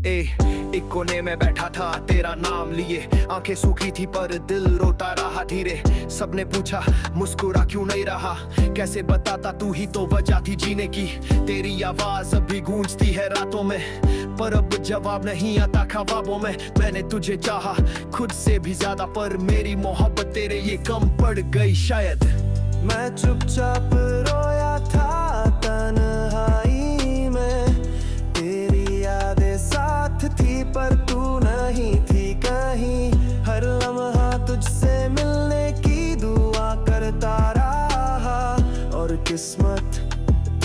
एक कोने में बैठा था तेरा नाम लिए, आंखें सूखी थी पर दिल रोता रहा धीरे। सबने पूछा मुस्कुरा क्यों नहीं रहा, कैसे बताता तू ही तो वजह थी जीने की। तेरी आवाज अभी गूंजती है रातों में, पर अब जवाब नहीं आता ख्वाबों में। मैंने तुझे चाहा खुद से भी ज्यादा, पर मेरी मोहब्बत तेरे ये कम पड़ गई शायद। मैं चुपचाप रोया था तन्हाई में, तेरी यादें साथ थी पर तू नहीं थी कहीं। हर लम्हा तुझसे मिलने की दुआ करता रहा, और किस्मत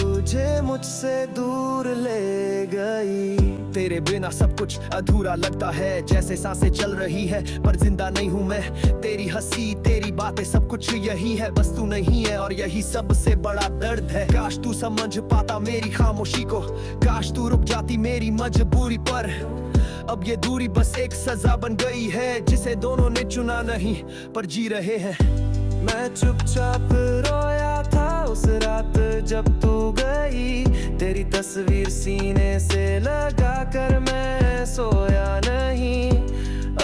तुझे मुझसे दूर ले गई। तेरे बिना सब कुछ अधूरा लगता है, जैसे सांसें चल रही है पर जिंदा नहीं हूँ मैं। तेरी हंसी तेरी बातें सब कुछ यही है, बस तू नहीं है और यही सबसे बड़ा दर्द है। काश तू समझ पाता मेरी खामोशी को, काश तू रुक जाती मेरी मजबूरी पर। अब ये दूरी बस एक सजा बन गई है, जिसे दोनों ने चुना नहीं पर जी रहे हैं। मैं चुपचाप रोया था उस रात जब तू गई, तेरी तस्वीर सीने से लगा कर मैं सोया नहीं।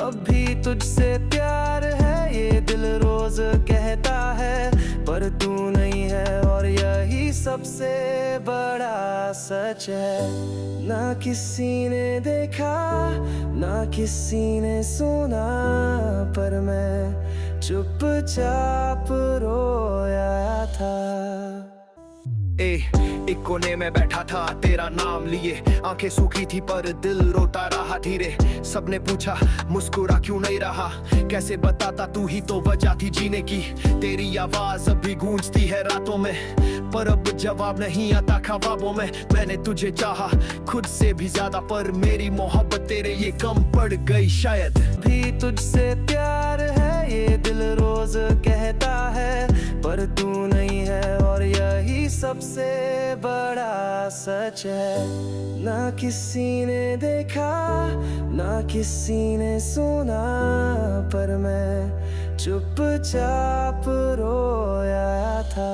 अब भी तुझसे प्यार है ये दिल रोज कहता है, पर तू नहीं है और यही सबसे बड़ा सच है। ना किसी ने देखा ना किसी ने सुना, पर मैं चुपचाप रोया था। एक कोने में बैठा था तेरा नाम लिए, आंखें सूखी थी पर दिल रोता रहा धीरे। सबने पूछा मुस्कुरा क्यों नहीं रहा, कैसे बताता तू ही तो वजह थी जीने की। तेरी आवाज अभी गूंजती है रातों में, पर अब जवाब नहीं आता ख्वाबों में। मैंने तुझे चाहा खुद से भी ज्यादा, पर मेरी मोहब्बत तेरे ये कम पड़ गई शायद। भी तुझसे प्यार है ये दिल रोज कहता है, पर तू नहीं है और यही सबसे बड़ा सच है। ना किसी ने देखा ना किसी ने सुना, पर मैं चुपचाप रोया था।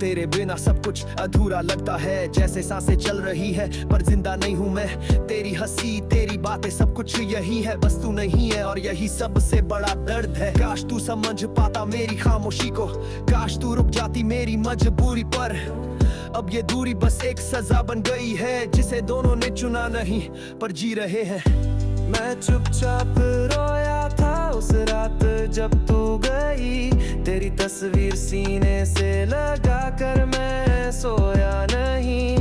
तेरे बिना सब कुछ अधूरा लगता है, जैसे सांसें चल रही है पर जिंदा नहीं हूँ मैं। तेरी हंसी तेरी बातें सब कुछ यही है, बस तू नहीं है और यही सबसे बड़ा दर्द है। काश तू समझ पाता मेरी खामोशी को, काश तू रुक जाती मेरी मजबूरी पर। अब ये दूरी बस एक सजा बन गई है, जिसे दोनों ने चुना नहीं पर जी रहे हैं। मैं चुपचाप रोया था उस रात जब तू गई, तेरी तस्वीर सीने से लगा कर मैं सोया नहीं।